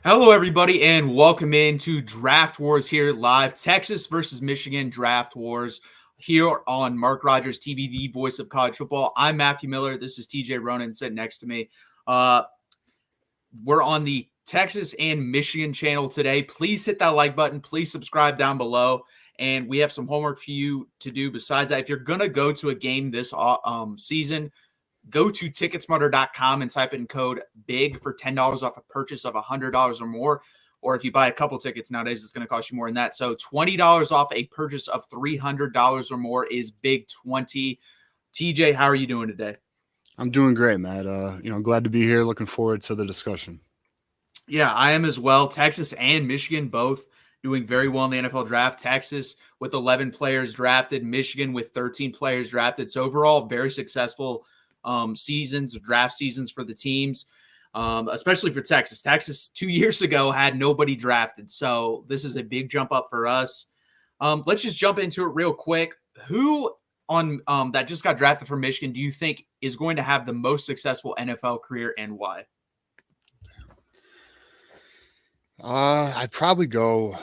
Hello, everybody, and welcome into Draft Wars here live. Texas versus Michigan Draft Wars here on Mark Rogers TV, the voice of college football. I'm Matthew Miller. This is TJ Ronan sitting next to me. We're on the Texas and Michigan channel today. Please hit that like button. Please subscribe down below. And we have some homework for you to do. Besides that, if you're going to go to a game this season, go to ticketsmarter.com and type in code BIG for $10 off a purchase of $100 or more. Or if you buy a couple tickets nowadays, it's going to cost you more than that. So $20 off a purchase of $300 or more is Big 20. TJ, how are you doing today? I'm doing great, Matt. Glad to be here. Looking forward to the discussion. Yeah, I am as well. Texas and Michigan both doing very well in the NFL draft. Texas with 11 players drafted, Michigan with 13 players drafted. So overall, very successful seasons, draft seasons for the teams, especially for Texas. Texas 2 years ago had nobody drafted. So this is a big jump up for us. Let's just jump into it real quick. Who on that just got drafted from Michigan do you think is going to have the most successful NFL career and why? I'd probably go.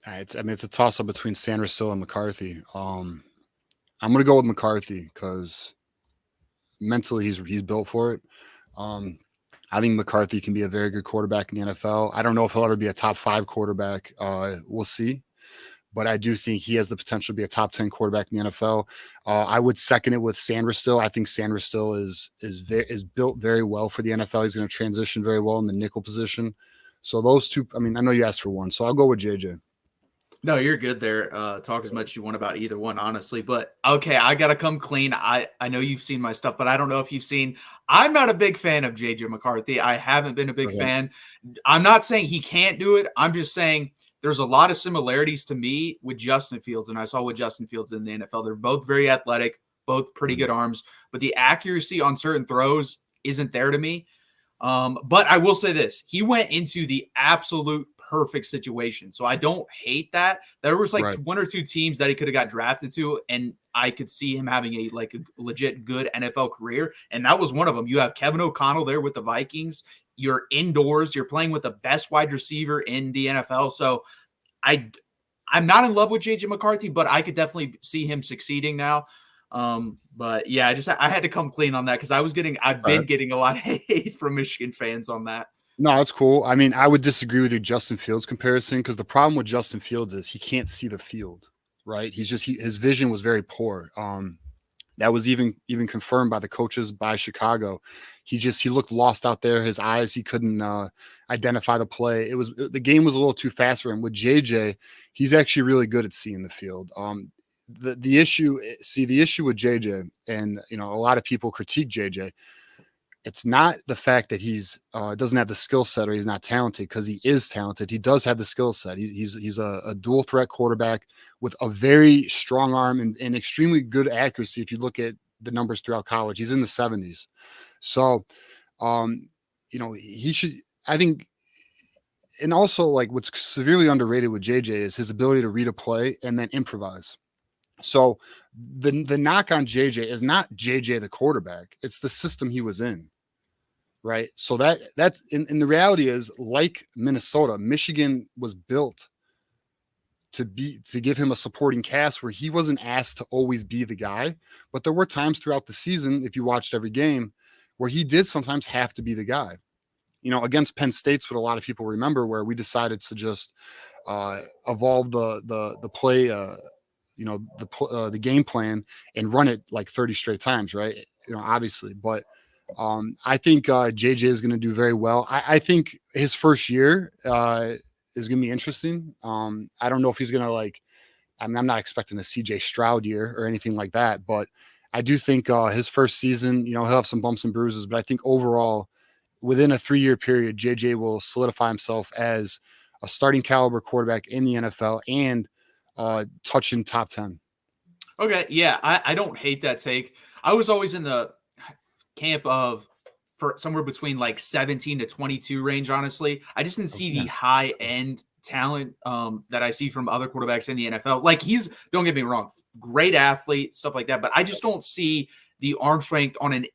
It's a toss up between Sanderson and McCarthy. I'm gonna go with McCarthy because mentally he's built for it. I think McCarthy can be a very good quarterback in the NFL. I don't know if he'll ever be a top 5 quarterback. We'll see. But I do think he has the potential to be a top 10 quarterback in the NFL. I would second it with Sanderson. I think Sanderson is built very well for the NFL. He's going to transition very well in the nickel position. So those two, I know you asked for one, so I'll go with JJ. No, you're good there. Talk as much as you want about either one, honestly. But okay, I gotta come clean. I know you've seen my stuff, but I don't know if you've seen. I'm not a big fan of JJ McCarthy. I haven't been a big fan. I'm not saying he can't do it. I'm just saying there's a lot of similarities to me with Justin Fields, and I saw with Justin Fields in the NFL. They're both very athletic, both pretty good arms, but the accuracy on certain throws isn't there to me. But I will say this: he went into the absolute perfect situation. So I don't hate that. There was like one or two teams that he could have got drafted to, and I could see him having a legit good NFL career. And that was one of them. You have Kevin O'Connell there with the Vikings. You're indoors. You're playing with the best wide receiver in the NFL. So I'm not in love with JJ McCarthy, but I could definitely see him succeeding now. But yeah, I had to come clean on that because I've been getting a lot of hate from Michigan fans on that. No, that's cool. I would disagree with your Justin Fields comparison because the problem with Justin Fields is he can't see the field, right? His vision was very poor. That was even confirmed by the coaches by Chicago. He looked lost out there. His eyes, he couldn't identify the play. The game was a little too fast for him. With JJ, he's actually really good at seeing the field. The issue with JJ, and a lot of people critique JJ. It's not the fact that he's doesn't have the skill set or he's not talented, because he is talented. He does have the skill set. He's a dual threat quarterback with a very strong arm and extremely good accuracy. If you look at the numbers throughout college, he's in the 70s. So, he should, I think, and also like what's severely underrated with JJ is his ability to read a play and then improvise. So the knock on JJ is not JJ the quarterback, it's the system he was in. Right. So that's in the reality is, like Minnesota, Michigan was built to give him a supporting cast where he wasn't asked to always be the guy. But there were times throughout the season, if you watched every game, where he did sometimes have to be the guy. Against Penn State's what a lot of people remember, where we decided to just evolve the play, the game plan and run it like 30 straight times. Right. Obviously, but I think JJ is going to do very well. I think his first year is going to be interesting. I don't know if he's going to I'm not expecting a CJ Stroud year or anything like that, but I do think his first season, he'll have some bumps and bruises, but I think overall within a 3-year period, JJ will solidify himself as a starting caliber quarterback in the NFL and touching top 10. Okay. Yeah. I don't hate that take. I was always in the camp of for somewhere between 17 to 22 range. Honestly, I just didn't see the high end talent that I see from other quarterbacks in the NFL. Don't get me wrong, great athlete, stuff like that, but I just don't see the arm strength on an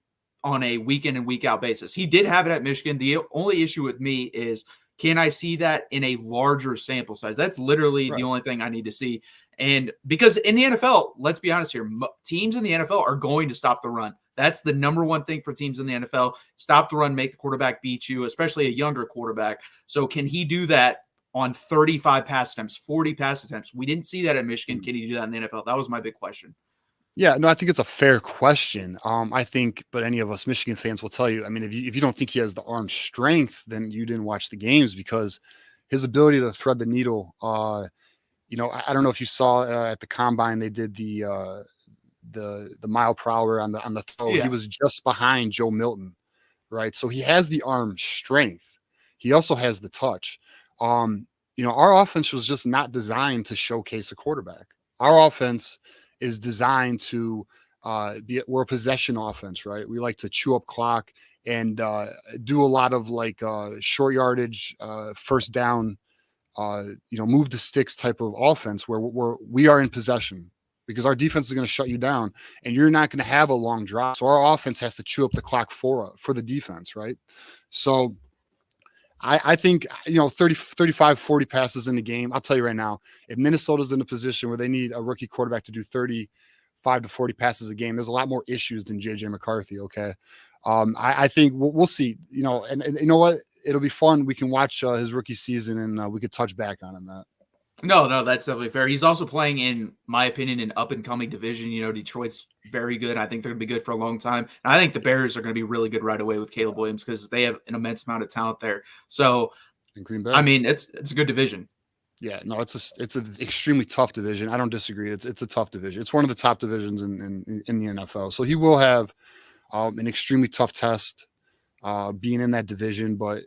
on a week in and week out basis. He did have it at Michigan. The only issue with me is, can I see that in a larger sample size? That's literally the only thing I need to see. And because in the NFL, let's be honest here, teams in the NFL are going to stop the run. That's the number one thing for teams in the NFL. Stop the run, make the quarterback beat you, especially a younger quarterback. So can he do that on 35 pass attempts, 40 pass attempts? We didn't see that at Michigan. Can he do that in the NFL? That was my big question. Yeah, no, I think it's a fair question. I think, but any of us Michigan fans will tell you, I mean, if you don't think he has the arm strength, then you didn't watch the games, because his ability to thread the needle, I don't know if you saw at the combine, they did the mile per hour on the throw. Yeah. He was just behind Joe Milton, right? So he has the arm strength. He also has the touch. Our offense was just not designed to showcase a quarterback. Our offense is designed to we're a possession offense, right? We like to chew up clock and do a lot of like short yardage, first down, move the sticks type of offense where we are in possession, because our defense is going to shut you down and you're not going to have a long drive. So our offense has to chew up the clock for the defense, right? So I think, 30, 35, 40 passes in the game. I'll tell you right now, if Minnesota's in a position where they need a rookie quarterback to do 35 to 40 passes a game, there's a lot more issues than JJ McCarthy. Okay. I think we'll see, and you know what? It'll be fun. We can watch his rookie season and we could touch back on him, Matt. No, that's definitely fair. He's also playing, in my opinion, an up-and-coming division. Detroit's very good. I think they're going to be good for a long time. And I think the Bears are going to be really good right away with Caleb Williams, because they have an immense amount of talent there. So, in Green Bay, I mean, it's a good division. Yeah, no, it's an extremely tough division. I don't disagree. It's a tough division. It's one of the top divisions in the NFL. So he will have an extremely tough test being in that division. But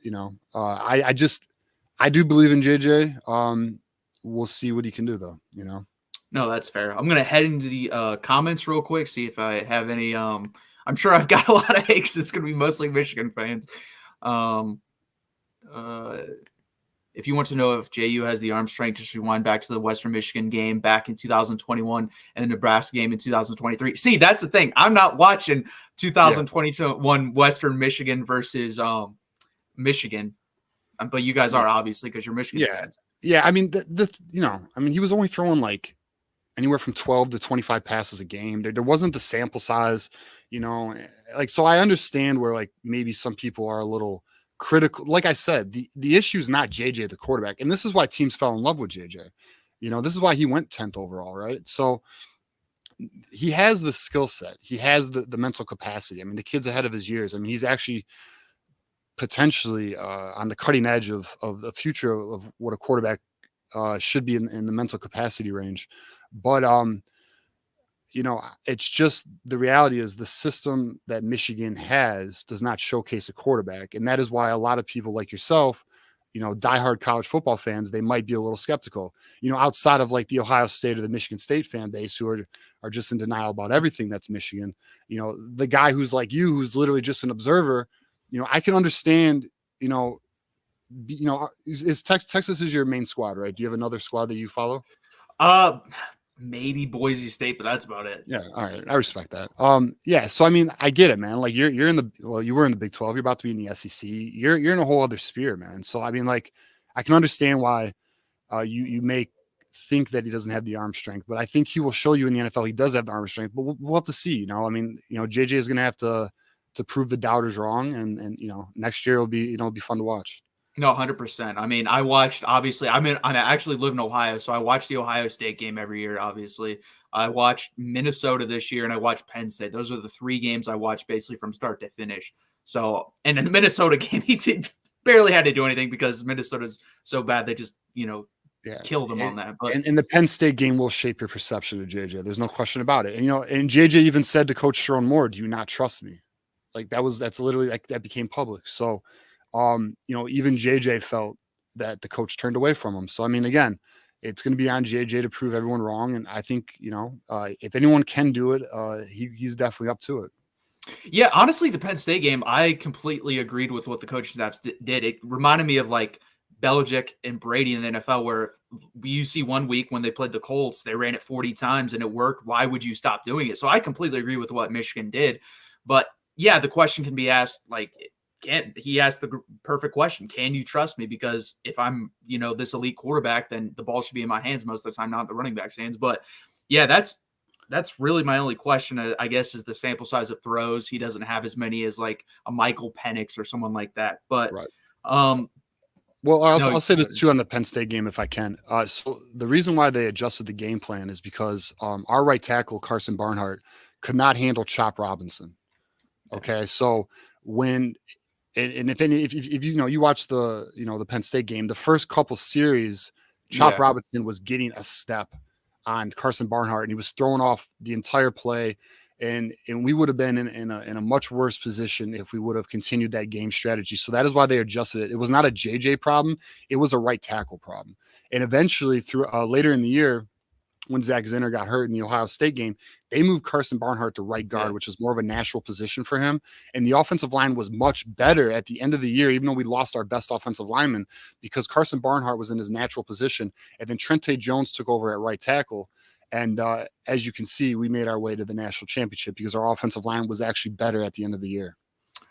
I do believe in JJ. We'll see what he can do, though. No, that's fair. I'm gonna head into the comments real quick, see if I have any. I'm sure I've got a lot of hate. It's gonna be mostly Michigan fans. If you want to know if JU has the arm strength, just rewind back to the Western Michigan game back in 2021 and the Nebraska game in 2023. See, that's the thing. I'm not watching 2021 Western Michigan versus Michigan, but you guys are, obviously, because you're Michigan fans. Yeah, I mean, he was only throwing like anywhere from 12 to 25 passes a game. There wasn't the sample size, so I understand where like maybe some people are a little critical. Like I said, the issue is not JJ, the quarterback. And this is why teams fell in love with JJ. This is why he went 10th overall, right? So he has the skill set. He has the mental capacity. I mean, the kid's ahead of his years. I mean, he's actually potentially on the cutting edge of the future of what a quarterback should be in the mental capacity range. But, it's just, the reality is the system that Michigan has does not showcase a quarterback. And that is why a lot of people like yourself, diehard college football fans, they might be a little skeptical, outside of like the Ohio State or the Michigan State fan base who are just in denial about everything that's Michigan. The guy who's like you, who's literally just an observer, I can understand, is Texas is your main squad, right? Do you have another squad that you follow? Maybe Boise State, but that's about it. Yeah. All right. I respect that. Yeah. So, I mean, I get it, man. Like you were in the Big 12, you're about to be in the SEC. You're in a whole other sphere, man. So, I mean, like, I can understand why you may think that he doesn't have the arm strength, but I think he will show you in the NFL he does have the arm strength. But we'll have to see. I mean, JJ is going to have to prove the doubters wrong, and next year it'll be fun to watch. No, 100%. I mean, I watched, obviously, I actually live in Ohio, so I watch the Ohio State game every year, obviously. I watched Minnesota this year, and I watched Penn State. Those are the three games I watched basically from start to finish. So, and in the Minnesota game, he barely had to do anything because Minnesota's so bad, they just, killed him on that. But and the Penn State game will shape your perception of JJ. There's no question about it. And, and JJ even said to Coach Sharon Moore, "Do you not trust me?" Like that's literally like that became public. So, even JJ felt that the coach turned away from him. So, I mean, again, it's going to be on JJ to prove everyone wrong. And I think, if anyone can do it, he's definitely up to it. Yeah, honestly, the Penn State game, I completely agreed with what the coaching staff did. It reminded me of like Belichick and Brady in the NFL, where you see one week when they played the Colts, they ran it 40 times and it worked. Why would you stop doing it? So I completely agree with what Michigan did. But yeah, the question can be asked like, he asked the perfect question. Can you trust me? Because if I'm, this elite quarterback, then the ball should be in my hands most of the time, not the running back's hands. But yeah, that's really my only question, I guess, is the sample size of throws. He doesn't have as many as like a Michael Penix or someone like that. But Right. um, Well, no, I'll say this too on the Penn State game if I can. So the reason why they adjusted the game plan is because our right tackle Carson Barnhart could not handle Chop Robinson. Okay, so when and if you watch the Penn State game, the first couple series, Chop yeah, Robinson was getting a step on Carson Barnhart, and he was throwing off the entire play. And we would have been in a much worse position if we would have continued that game strategy. So that is why they adjusted it. It was not a JJ problem; it was a right tackle problem. And eventually, through later in the year, when Zach Zinner got hurt in the Ohio State game, they moved Carson Barnhart to right guard, which is more of a natural position for him. And the offensive line was much better at the end of the year, even though we lost our best offensive lineman, because Carson Barnhart was in his natural position. And then Trente Jones took over at right tackle. And as you can see, we made our way to the national championship because our offensive line was actually better at the end of the year.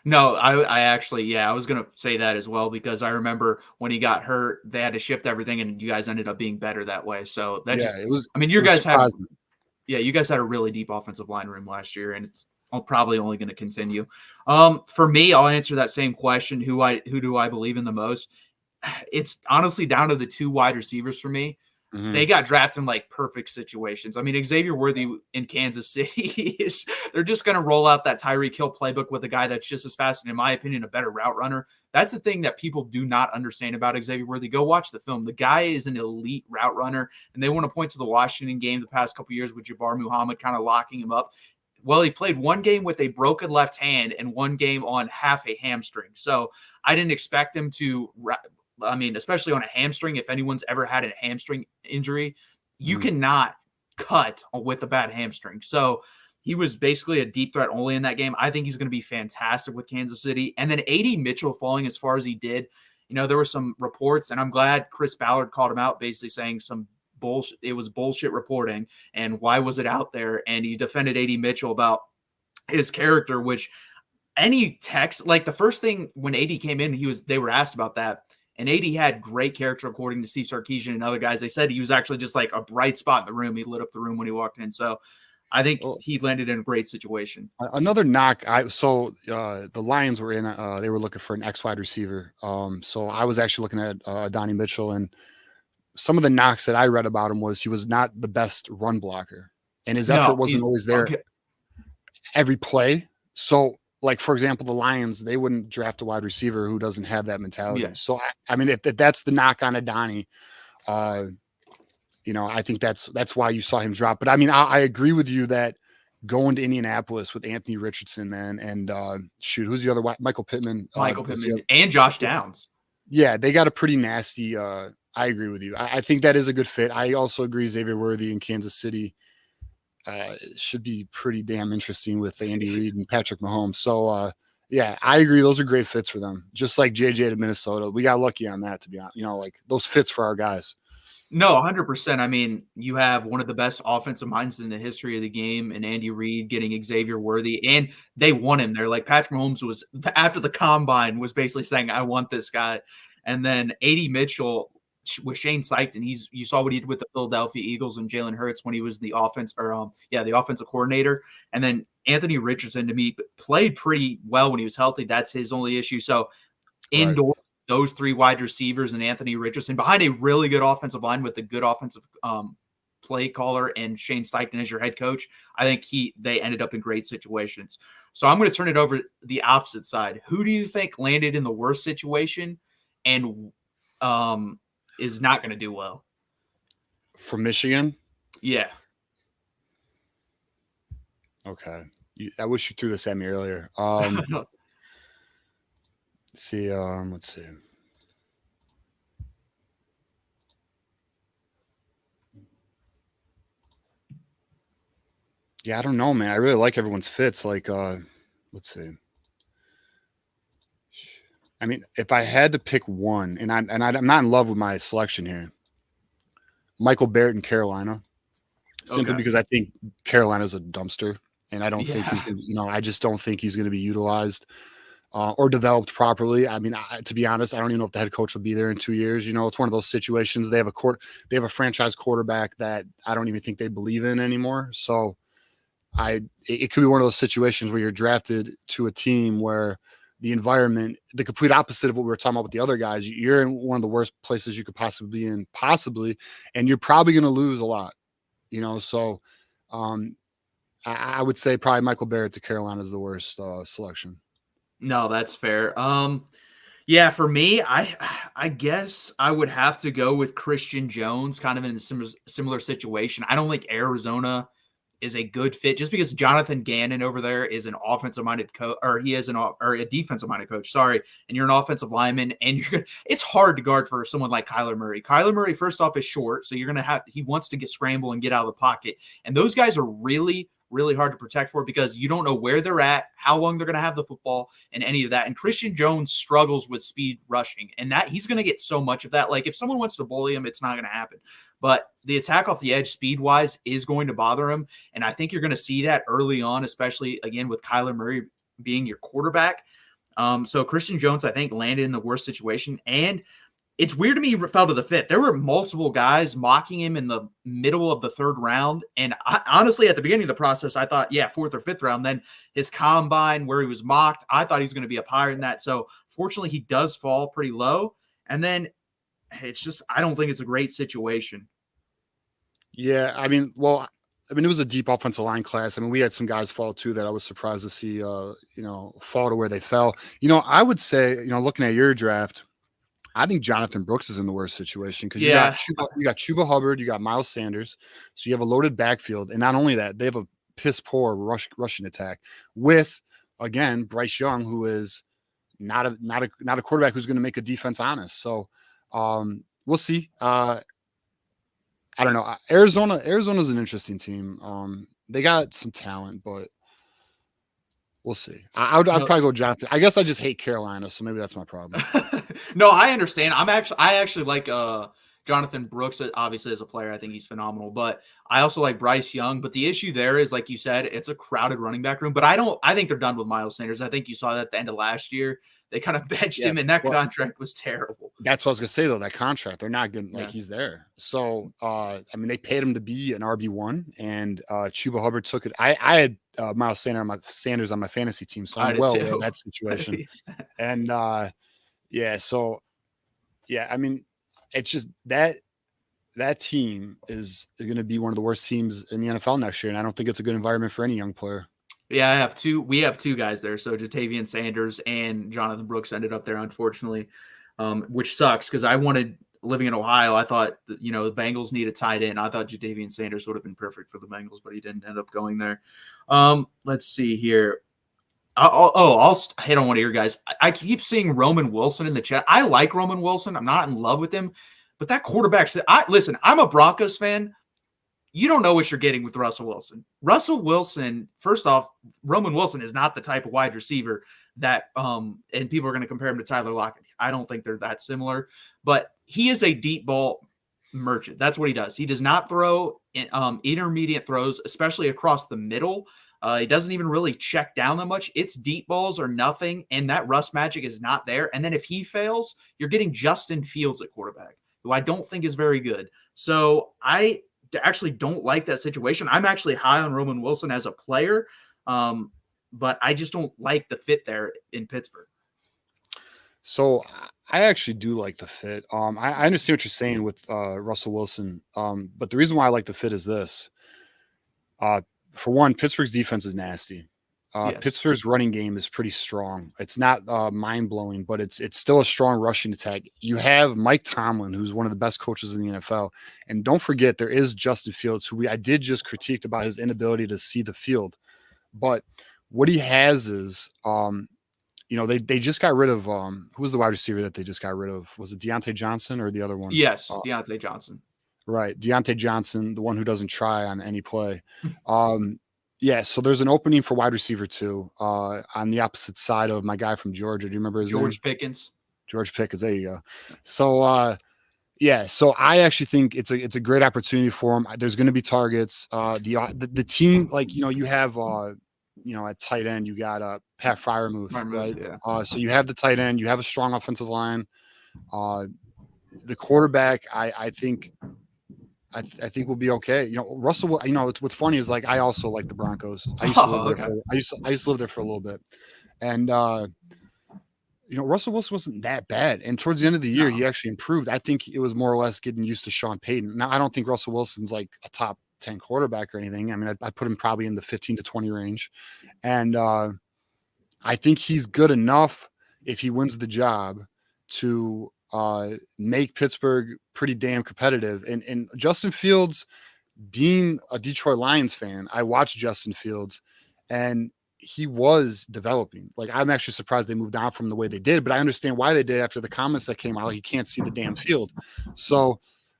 No, I actually, yeah, I was going to say that as well, because I remember when he got hurt, they had to shift everything and you guys ended up being better that way. So that It was. I mean, you guys had a really deep offensive line room last year, and it's probably only going to continue. For me, I'll answer that same question. Who do I believe in the most? It's honestly down to the two wide receivers for me. Mm-hmm. They got drafted in like perfect situations. I mean, Xavier Worthy in Kansas City they're just going to roll out that Tyreek Hill playbook with a guy that's just as fast and, in my opinion, a better route runner. That's the thing that people do not understand about Xavier Worthy. Go watch the film. The guy is an elite route runner, and they want to point to the Washington game the past couple years with Jabbar Muhammad kind of locking him up. Well, he played one game with a broken left hand and one game on half a hamstring. So I didn't expect him to especially on a hamstring. If anyone's ever had a hamstring injury, you cannot cut with a bad hamstring. So he was basically a deep threat only in that game. I think he's going to be fantastic with Kansas City. And then AD Mitchell falling as far as he did, there were some reports, and I'm glad Chris Ballard called him out, basically saying some bullshit. It was bullshit reporting. And why was it out there? And he defended AD Mitchell about his character, which any text, like the first thing when AD came in, they were asked about that. And AD had great character, according to Steve Sarkisian and other guys. They said he was actually just like a bright spot in the room. He lit up the room when he walked in. So I think he landed in a great situation. Another knock. The Lions were in. They were looking for an X wide receiver. So I was actually looking at Donnie Mitchell, and some of the knocks that I read about him was he was not the best run blocker, and his effort wasn't always there every play. So, like, for example, the Lions, they wouldn't draft a wide receiver who doesn't have that mentality. Yeah. So, I mean, if that's the knock on Adani, I think that's why you saw him drop. But I mean, I agree with you that going to Indianapolis with Anthony Richardson, man, and who's the other one? Michael Pittman. And Josh Downs. Yeah, they got a pretty nasty. I agree with you. I think that is a good fit. I also agree Xavier Worthy in Kansas City should be pretty damn interesting with Andy Reid and Patrick Mahomes. So, yeah, I agree. Those are great fits for them. Just like JJ to Minnesota. We got lucky on that, to be honest. Like those fits for our guys. No, 100%. I mean, you have one of the best offensive minds in the history of the game, and Andy Reid getting Xavier Worthy, and they want him there. Like Patrick Mahomes was, after the combine, was basically saying, "I want this guy." And then AD Mitchell with Shane Steichen, you saw what he did with the Philadelphia Eagles and Jalen Hurts when he was the the offensive coordinator. And then Anthony Richardson, to me, played pretty well when he was healthy. That's his only issue. So indoor. Those three wide receivers and Anthony Richardson behind a really good offensive line with a good offensive play caller and Shane Steichen as your head coach, I think they ended up in great situations. So I'm going to turn it over to the opposite side. Who do you think landed in the worst situation and is not going to do well? From Michigan? Yeah. Okay. I wish you threw this at me earlier. Let's see. Yeah, I don't know, man. I really like everyone's fits. Like, let's see. I mean, if I had to pick one, and I'm not in love with my selection here, Michael Barrett in Carolina, simply because I think Carolina's a dumpster. And I don't think Yeah. he's going to, I just don't think he's going to be utilized or developed properly. I mean, to be honest, I don't even know if the head coach will be there in 2 years. It's one of those situations. They have a franchise quarterback that I don't even think they believe in anymore. So it could be one of those situations where you're drafted to a team where the environment, the complete opposite of what we were talking about with the other guys, you're in one of the worst places you could possibly be in, and you're probably going to lose a lot, So I would say probably Michael Barrett to Carolina is the worst selection. No, that's fair. Yeah, for me, I guess I would have to go with Christian Jones, kind of in a similar situation. I don't think Arizona is a good fit just because Jonathan Gannon over there is an offensive-minded coach, or he is or a defensive-minded coach, sorry, and you're an offensive lineman, and it's hard to guard for someone like Kyler Murray. Kyler Murray, first off, is short, so he wants to scramble and get out of the pocket, and those guys are really, really hard to protect for because you don't know where they're at, how long they're going to have the football, and any of that. And Christian Jones struggles with speed rushing, and that he's going to get so much of that. Like if someone wants to bully him, it's not going to happen. But the attack off the edge speed-wise is going to bother him, and I think you're going to see that early on, especially, again, with Kyler Murray being your quarterback. So Christian Jones, I think, landed in the worst situation, and it's weird to me he fell to the fifth. There were multiple guys mocking him in the middle of the third round, and honestly, at the beginning of the process, I thought, yeah, fourth or fifth round. Then his combine where he was mocked, I thought he was going to be up higher than that. So fortunately, he does fall pretty low, and then it's just I don't think it's a great situation. Yeah, it was a deep offensive line class. I mean, we had some guys fall too that I was surprised to see, fall to where they fell. I would say, looking at your draft, I think Jonathan Brooks is in the worst situation because Yeah. you got Chuba Hubbard, you got Miles Sanders, so you have a loaded backfield, and not only that, they have a piss poor rushing attack with, again, Bryce Young, who is not a quarterback who's going to make a defense honest. So we'll see. I don't know. Arizona's an interesting team. They got some talent, but we'll see. I'd probably go Jonathan. I guess I just hate Carolina, so maybe that's my problem. No, I understand. I actually like Jonathan Brooks, obviously, as a player. I think he's phenomenal. But I also like Bryce Young. But the issue there is, like you said, it's a crowded running back room. But I think they're done with Miles Sanders. I think you saw that at the end of last year. They kind of benched him, and that contract was terrible. That's what I was gonna say though. That contract, they're not getting he's there. So they paid him to be an RB1, and Chuba Hubbard took it. I had Miles Sanders on my fantasy team, so I'm well aware of that situation. And it's just that team is going to be one of the worst teams in the NFL next year, and I don't think it's a good environment for any young player. Yeah, we have two guys there. So Jatavian Sanders and Jonathan Brooks ended up there, unfortunately, which sucks because I wanted, living in Ohio, I thought, the Bengals need a tight end. I thought Jatavian Sanders would have been perfect for the Bengals, but he didn't end up going there. Let's see here. I'll hit on one of your guys. I keep seeing Roman Wilson in the chat. I like Roman Wilson. I'm not in love with him, but that quarterback, listen, I'm a Broncos fan. You don't know what you're getting with Russell Wilson. Russell Wilson, first off, Roman Wilson is not the type of wide receiver that, and people are going to compare him to Tyler Lockett. I don't think they're that similar, but he is a deep ball merchant. That's what he does. He does not throw intermediate throws, especially across the middle. He doesn't even really check down that much. It's deep balls or nothing, and that Russ magic is not there. And then if he fails, you're getting Justin Fields at quarterback, who I don't think is very good. So I actually don't like that situation. I'm actually high on Roman Wilson as a player, but I just don't like the fit there in Pittsburgh. So I actually do like the fit. I understand what you're saying with Russell Wilson, but the reason why I like the fit is this. For one, Pittsburgh's defense is nasty. Yes. Pittsburgh's running game is pretty strong. It's not mind-blowing, but it's still a strong rushing attack. You have Mike Tomlin, who's one of the best coaches in the NFL. And don't forget, there is Justin Fields, who I did just critique about his inability to see the field. But what he has is, they just got rid of who was the wide receiver that they just got rid of? Was it Deontay Johnson or the other one? Yes, Deontay Johnson. Right. Deontay Johnson, the one who doesn't try on any play. So there's an opening for wide receiver 2 on the opposite side of my guy from Georgia. Do you remember his name? George Pickens. George Pickens. There you go. So, so I actually think it's a great opportunity for him. There's going to be targets. The team, you have at tight end, you got Pat Freiermuth, right? Yeah. So you have the tight end, you have a strong offensive line. The quarterback, I think we'll be okay. Russell. What's funny is like I also like the Broncos. I used to live there. I used to live there for a little bit, and Russell Wilson wasn't that bad. And towards the end of the year, he actually improved. I think it was more or less getting used to Sean Payton. Now, I don't think Russell Wilson's like a top 10 quarterback or anything. I mean, I put him probably in the 15 to 20 range, and I think he's good enough if he wins the job to make Pittsburgh pretty damn competitive. And Justin Fields, being a Detroit Lions fan, I watched Justin Fields and he was developing. Like, I'm actually surprised they moved on from the way they did, but I understand why they did after the comments that came out. He can't see the damn field. So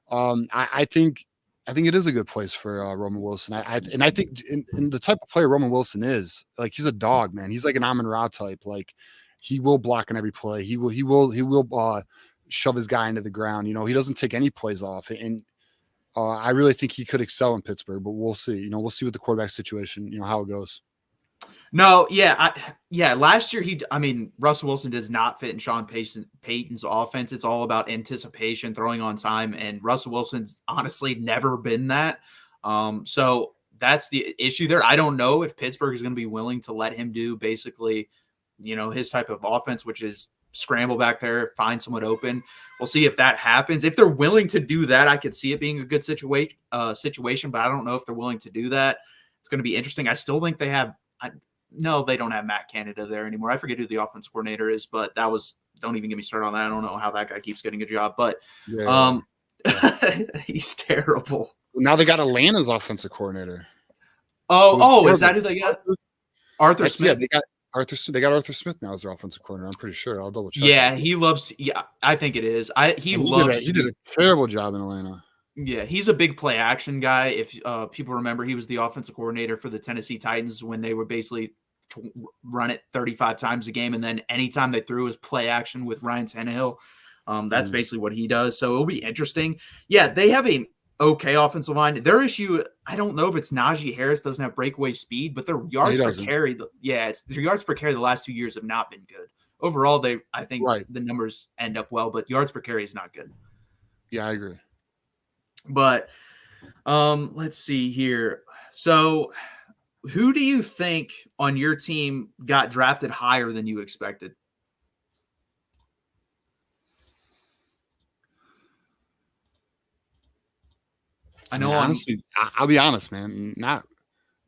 I think it is a good place for Roman Wilson. I think in the type of player Roman Wilson is, like, he's a dog, man. He's like an Amon-Ra type. Like, he will block on every play. He will shove his guy into the ground. He doesn't take any plays off. And I really think he could excel in Pittsburgh, but we'll see. We'll see with the quarterback situation, how it goes. No, yeah. Last year, Russell Wilson does not fit in Sean Payton's offense. It's all about anticipation, throwing on time, and Russell Wilson's honestly never been that. So that's the issue there. I don't know if Pittsburgh is going to be willing to let him do basically, his type of offense, which is scramble back there, find someone open. We'll see if that happens. If they're willing to do that, I could see it being a good situation, but I don't know if they're willing to do that. It's going to be interesting. I still think they have no, they don't have Matt Canada there anymore. I forget who the offense coordinator is, but don't even get me started on that. I don't know how that guy keeps getting a job, but he's terrible. Now they got Atlanta's offensive coordinator. Is that who they got? Arthur Smith. Yeah, they got Arthur Smith now as their offensive coordinator. I'm pretty sure. I'll double check. Yeah, I think it is. He did a terrible job in Atlanta. Yeah, he's a big play action guy. If people remember, he was the offensive coordinator for the Tennessee Titans when they were basically run it 35 times a game, and then anytime they threw was play action with Ryan Tannehill. That's basically what he does. So it'll be interesting. Yeah, they have an okay offensive line. Their issue, I don't know if it's Najee Harris doesn't have breakaway speed, but their yards per carry, their yards per carry the last 2 years have not been good. Overall, I think the numbers end up well, but yards per carry is not good. Yeah, I agree. But let's see here. So who do you think on your team got drafted higher than you expected? I know. Honestly, I'll be honest, man. Not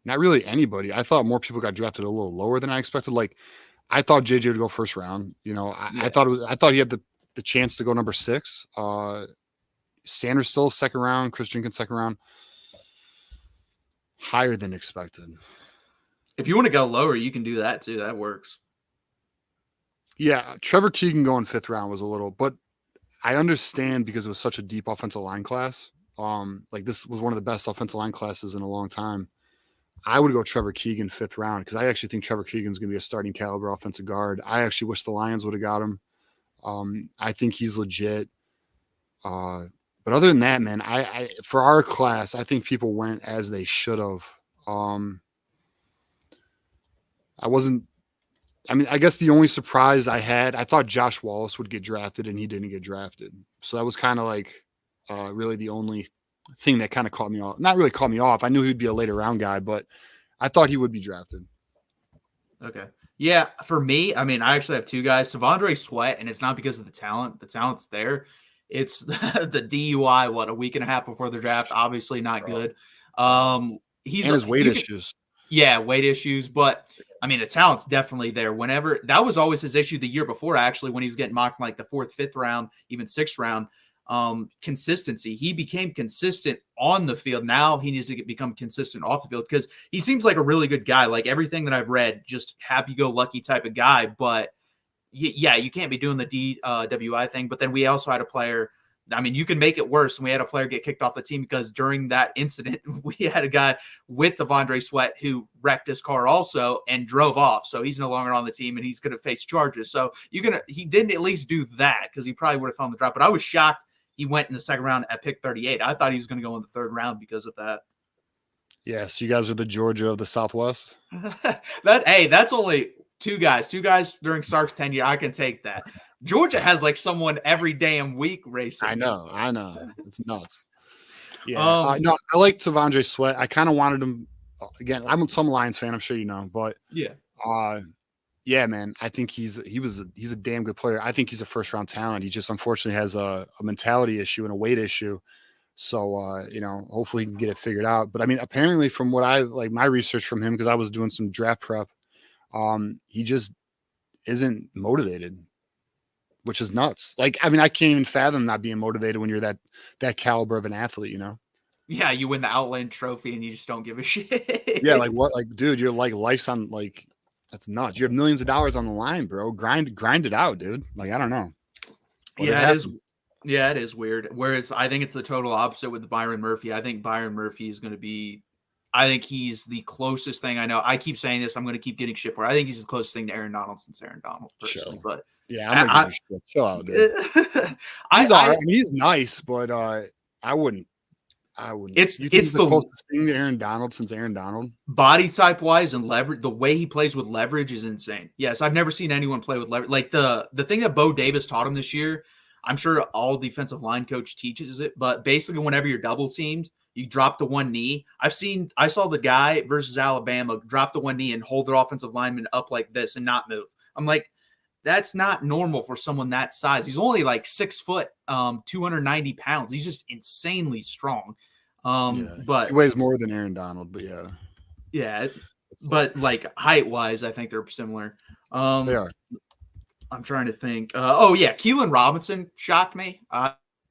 really anybody. I thought more people got drafted a little lower than I expected. Like, I thought JJ would go first round. I thought he had the chance to go number 6. Sanders still second round. Chris Jenkins second round. Higher than expected. If you want to go lower, you can do that too. That works. Yeah, Trevor Keegan going 5th round was a little, but I understand because it was such a deep offensive line class. Like, this was one of the best offensive line classes in a long time. I would go Trevor Keegan 5th round because I actually think Trevor Keegan is going to be a starting caliber offensive guard. I actually wish the Lions would have got him. I think he's legit. But other than that, man, I for our class, I think people went as they should have. I guess the only surprise I had, I thought Josh Wallace would get drafted and he didn't get drafted. So that was kind of like really the only thing that kind of caught me off. Not really caught me off. I knew he'd be a later round guy, but I thought he would be drafted. Okay. Yeah, for me, I actually have 2 guys, Savondre Sweat, and it's not because of the talent. The talent's there. It's the DUI, a week and a half before the draft. Obviously not good. His weight issues. Yeah, weight issues. But, the talent's definitely there. That was always his issue the year before, actually, when he was getting mocked like the 4th, 5th round, even 6th round. Consistency. He became consistent on the field. Now he needs to become consistent off the field because he seems like a really good guy. Like, everything that I've read, just happy-go-lucky type of guy. But you can't be doing the DWI thing. But then we also had a player. You can make it worse. And we had a player get kicked off the team because during that incident, we had a guy with Savondre Sweat who wrecked his car also and drove off. So he's no longer on the team and he's going to face charges. So he didn't at least do that because he probably would have found the drop. But I was shocked he went in the 2nd round at pick 38. I thought he was going to go in the 3rd round because of that. Yeah, so you guys are the Georgia of the Southwest. That's only two guys. Two guys during Sark's tenure. I can take that. Georgia has like someone every damn week racing. I know. It's nuts. Yeah. Um, No, I like Tavondre Sweat. I kind of wanted him again. I'm some Lions fan, I'm sure you know, but yeah. yeah, man, I think he's a damn good player. I think he's a first round talent. He just unfortunately has a mentality issue and a weight issue. So hopefully he can get it figured out. But I mean, apparently from what I like my research from him, because I was doing some draft prep, he just isn't motivated, which is nuts. Like, I mean, I can't even fathom not being motivated when you're that caliber of an athlete, you know? Yeah, you win the Outland Trophy and you just don't give a shit. Yeah, like what? Like, dude, you're like life's on like that's nuts. You have millions of dollars on the line, bro. Grind it out, dude. Like, I don't know. Yeah, it is. Yeah, it is weird. Whereas I think it's the total opposite with Byron Murphy. I think Byron Murphy is going to be. I think he's the closest thing I know. I keep saying this. I'm going to keep getting shit for it. I think he's the closest thing to Aaron Donald since Aaron Donald, personally. But yeah, I'm gonna give you chill out, dude. He's all right. I mean, he's nice, but I wouldn't. It's the closest thing to Aaron Donald since Aaron Donald. Body type wise and leverage, the way he plays with leverage is insane. Yes, I've never seen anyone play with leverage. Like the thing that Bo Davis taught him this year. I'm sure all defensive line coach teaches it, but basically whenever you're double teamed, you drop the one knee. I saw the guy versus Alabama drop the one knee and hold their offensive lineman up like this and not move. I'm like, that's not normal for someone that size. He's only like 6 foot, 290 pounds. He's just insanely strong. But he weighs more than Aaron Donald, but yeah, but like height wise, I think they're similar. They are. I'm trying to think. Keelan Robinson shocked me.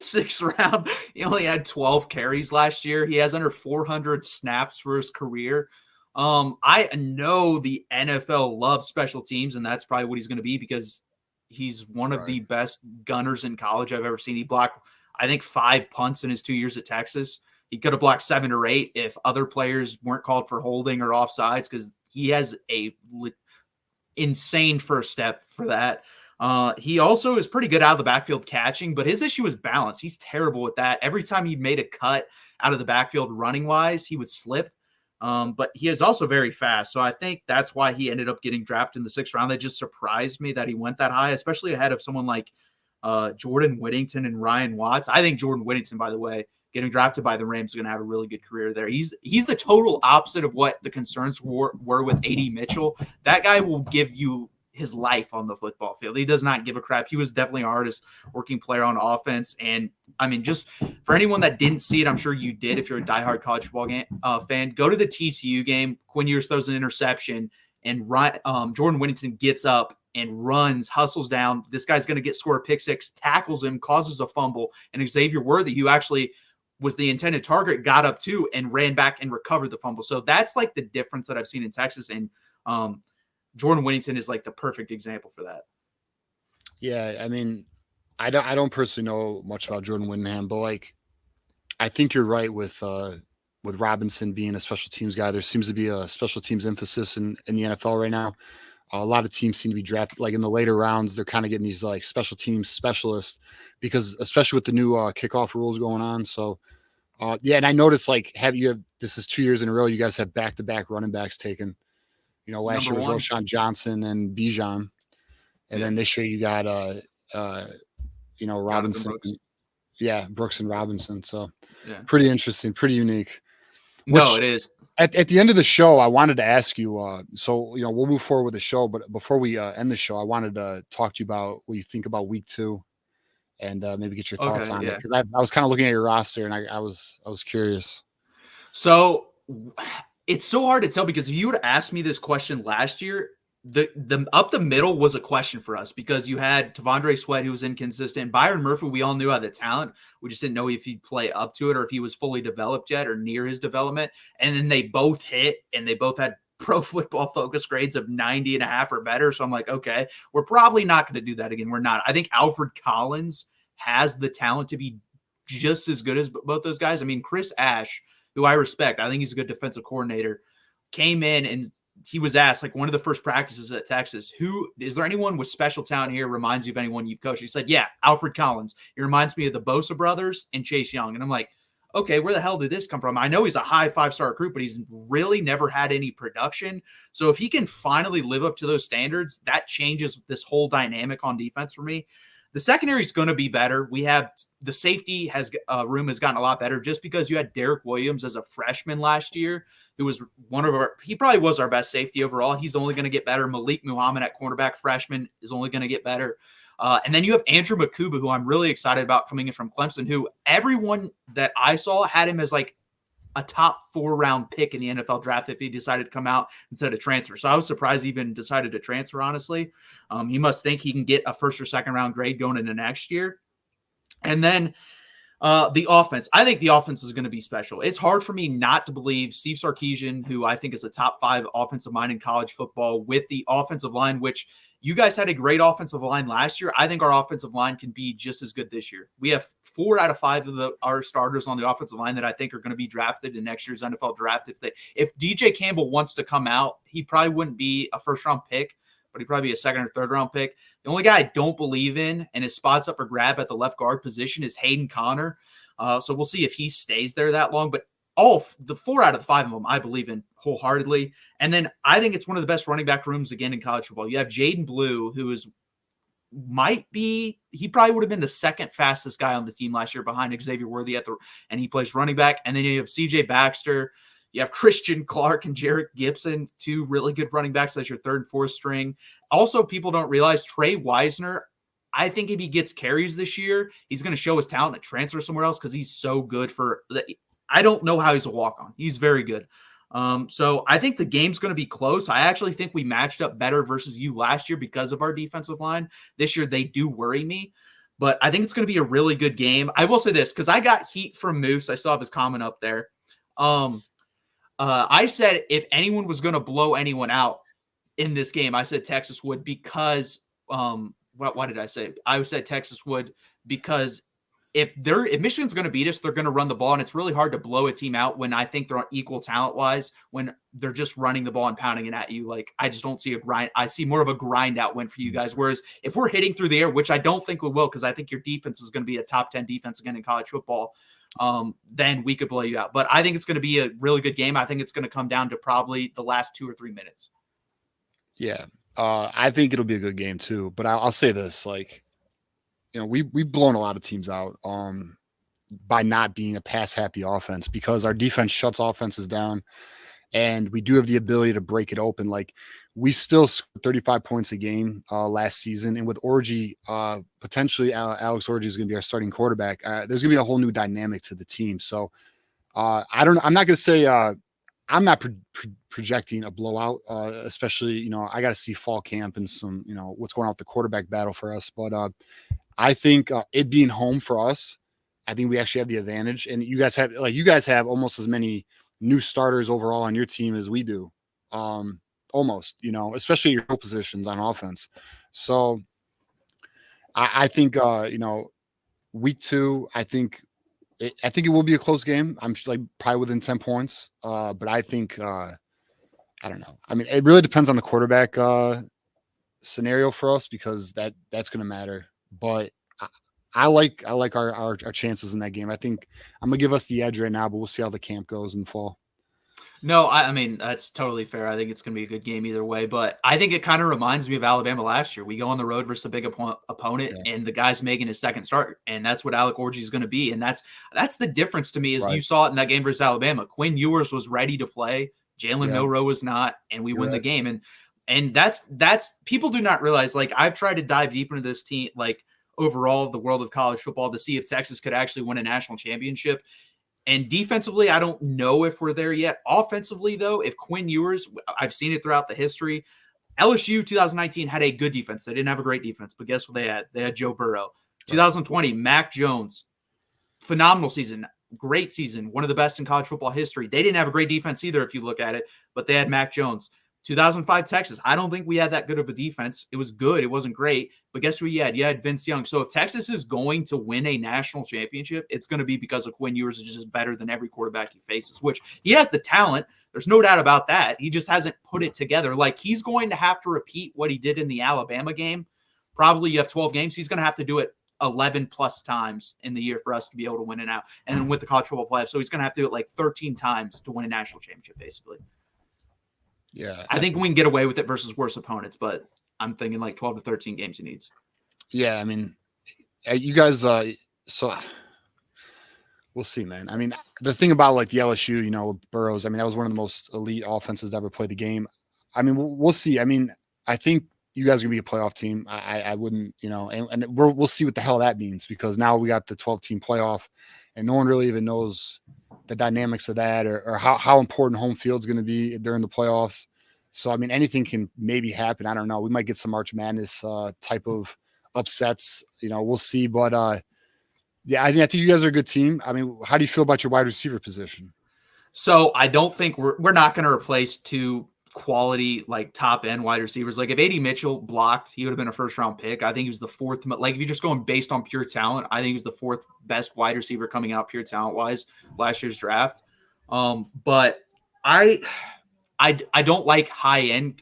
6th round. He only had 12 carries last year. He has under 400 snaps for his career. I know the NFL loves special teams, and that's probably what he's going to be because he's one of the best gunners in college I've ever seen. He blocked, I think, 5 punts in his 2 years at Texas. He could have blocked 7 or 8 if other players weren't called for holding or offsides because he has a insane first step for that. He also is pretty good out of the backfield catching, but his issue is balance. He's terrible with that. Every time he made a cut out of the backfield running wise, he would slip. But he is also very fast. So I think that's why he ended up getting drafted in the 6th round. That just surprised me that he went that high, especially ahead of someone like Jordan Whittington and Ryan Watts. I think Jordan Whittington, by the way, getting drafted by the Rams is going to have a really good career there. He's the total opposite of what the concerns were with A.D. Mitchell. That guy will give you his life on the football field. He does not give a crap. He was definitely our hardest working player on offense. And I mean, just for anyone that didn't see it, I'm sure you did. If you're a diehard college football fan, go to the TCU game. Quinn Ewers throws an interception and Jordan Whittington gets up and runs, hustles down. This guy's going to score a pick six, tackles him, causes a fumble. And Xavier Worthy, who actually was the intended target, got up too and ran back and recovered the fumble. So that's like the difference that I've seen in Texas. And Jordan Whittington is like the perfect example for that. Yeah, I mean, I don't personally know much about Jordan Whittingham, but like, I think you're right with Robinson being a special teams guy. There seems to be a special teams emphasis in the NFL right now. A lot of teams seem to be drafted like in the later rounds. They're kind of getting these like special teams specialists because especially with the new kickoff rules going on. So and I noticed like this is 2 years in a row. You guys have back-to-back running backs taken. You know, last year was Roshan Johnson and Bijan. And then this year you got, Robinson. Brooks and Robinson. So pretty interesting, pretty unique. It is. At the end of the show, I wanted to ask you, we'll move forward with the show. But before we end the show, I wanted to talk to you about what you think about week 2 and maybe get your thoughts on it. Because I was kind of looking at your roster and I was curious. So it's so hard to tell because if you would have asked me this question last year, the up the middle was a question for us because you had Tavondre Sweat, who was inconsistent. Byron Murphy, we all knew had the talent. We just didn't know if he'd play up to it or if he was fully developed yet or near his development. And then they both hit and they both had Pro Football Focus grades of 90.5 or better. So I'm like, okay, we're probably not going to do that again. We're not. I think Alfred Collins has the talent to be just as good as both those guys. I mean, Chris Ash, who I respect, I think he's a good defensive coordinator, came in and he was asked, like one of the first practices at Texas, is there anyone with special talent here reminds you of anyone you've coached? He said, yeah, Alfred Collins. He reminds me of the Bosa brothers and Chase Young. And I'm like, okay, where the hell did this come from? I know he's a high 5-star recruit, but he's really never had any production. So if he can finally live up to those standards, that changes this whole dynamic on defense for me. The secondary is going to be better. We have the safety room has gotten a lot better just because you had Derek Williams as a freshman last year, who was he probably was our best safety overall. He's only going to get better. Malik Muhammad at cornerback freshman is only going to get better. And then you have Andrew Makuba, who I'm really excited about coming in from Clemson, who everyone that I saw had him as like a top 4-round pick in the NFL draft if he decided to come out instead of transfer. So I was surprised he even decided to transfer, honestly. He must think he can get a 1st or 2nd round grade going into next year. And then the offense. I think the offense is going to be special. It's hard for me not to believe Steve Sarkisian, who I think is a top 5 offensive mind in college football, with the offensive line, which you guys had a great offensive line last year. I think our offensive line can be just as good this year. We have 4 out of 5 of our starters on the offensive line that I think are going to be drafted in next year's NFL draft. If DJ Campbell wants to come out, he probably wouldn't be a 1st-round pick, but he'd probably be a 2nd or 3rd-round pick. The only guy I don't believe in, and his spot's up for grab at the left guard position, is Hayden Connor. So we'll see if he stays there that long. But the 4 out of the 5 of them I believe in wholeheartedly. And then I think it's one of the best running back rooms again in college football. You have Jaden Blue, who he probably would have been the 2nd fastest guy on the team last year behind Xavier Worthy and he plays running back. And then you have CJ Baxter. You have Christian Clark and Jarrett Gibson, 2 really good running backs as your 3rd and 4th string. Also, people don't realize Trey Wisner. I think if he gets carries this year, he's going to show his talent and transfer somewhere else because he's so good I don't know how he's a walk-on. He's very good. So I think the game's going to be close. I actually think we matched up better versus you last year because of our defensive line. This year, they do worry me. But I think it's going to be a really good game. I will say this, because I got heat from Moose. I still have his comment up there. I said if anyone was going to blow anyone out in this game, I said Texas would because what did I say? I said Texas would because if Michigan's going to beat us, they're going to run the ball, and it's really hard to blow a team out when I think they're on equal talent-wise when they're just running the ball and pounding it at you. Like, I just don't see a grind. I see more of a grind-out win for you guys, whereas if we're hitting through the air, which I don't think we will because I think your defense is going to be a top 10 defense again in college football, then we could blow you out. But I think it's going to be a really good game. I think it's going to come down to probably the last 2 or 3 minutes. Yeah, I think it'll be a good game too. But I'll say this, like, we've blown a lot of teams out by not being a pass-happy offense because our defense shuts offenses down, and we do have the ability to break it open. Like, we still scored 35 points a game last season, and with Orji, potentially Alex Orji is going to be our starting quarterback. There's going to be a whole new dynamic to the team. So I'm not going to say I'm not projecting a blowout, especially, I got to see fall camp and some, what's going on with the quarterback battle for us. But I think it being home for us, I think we actually have the advantage. And you guys have almost as many new starters overall on your team as we do. Almost, especially your role positions on offense. So I think, week 2, I think it will be a close game. I'm like probably within 10 points. But I think, I don't know. I mean, it really depends on the quarterback scenario for us because that's going to matter. But I like our chances in that game. I think I'm going to give us the edge right now, but we'll see how the camp goes in the fall. No, I mean, that's totally fair. I think it's going to be a good game either way. But I think it kind of reminds me of Alabama last year. We go on the road versus a big opponent, and the guy's making his 2nd start. And that's what Alec Orji is going to be. And that's the difference to me is You saw it in that game versus Alabama. Quinn Ewers was ready to play. Jalen Milroe was not, and we win the game. And that's people do not realize, like, I've tried to dive deep into this team, like, overall the world of college football to see if Texas could actually win a national championship. And defensively, I don't know if we're there yet. Offensively, though, if Quinn Ewers, I've seen it throughout the history. LSU 2019 had a good defense. They didn't have a great defense, but guess what they had? They had Joe Burrow. 2020, Mac Jones, phenomenal season, great season, one of the best in college football history. They didn't have a great defense either if you look at it, but they had Mac Jones. 2005 Texas, I don't think we had that good of a defense. It was good. It wasn't great. But guess who you had? You had Vince Young. So if Texas is going to win a national championship, it's going to be because of Quinn Ewers is just better than every quarterback he faces, which he has the talent. There's no doubt about that. He just hasn't put it together. Like, he's going to have to repeat what he did in the Alabama game. Probably you have 12 games. He's going to have to do it 11 plus times in the year for us to be able to win it out. And then with the college football playoffs, so he's going to have to do it like 13 times to win a national championship, basically. Yeah. I think we can get away with it versus worse opponents, but I'm thinking like 12 to 13 games he needs. Yeah. I mean, you guys, so we'll see, man. I mean, the thing about like the LSU, you know, Burrows, I mean, that was one of the most elite offenses to ever play the game. I mean, we'll see. I mean, I think you guys are gonna be a playoff team. I wouldn't, you know, and we'll see what the hell that means, because now we got the 12-team playoff, and no one really even knows the dynamics of that, or how important home field's going to be during the playoffs. So I mean, anything can maybe happen. I don't know. We might get some March Madness type of upsets. You know, we'll see. But yeah, I think you guys are a good team. I mean, how do you feel about your wide receiver position? So I don't think we're not going to replace two quality like top end wide receivers. Like if AD Mitchell blocked, he would have been a first round pick. I think he was the fourth. Like if you're just going based on pure talent, I think he was the fourth best wide receiver coming out pure talent wise last year's draft. But I don't like high end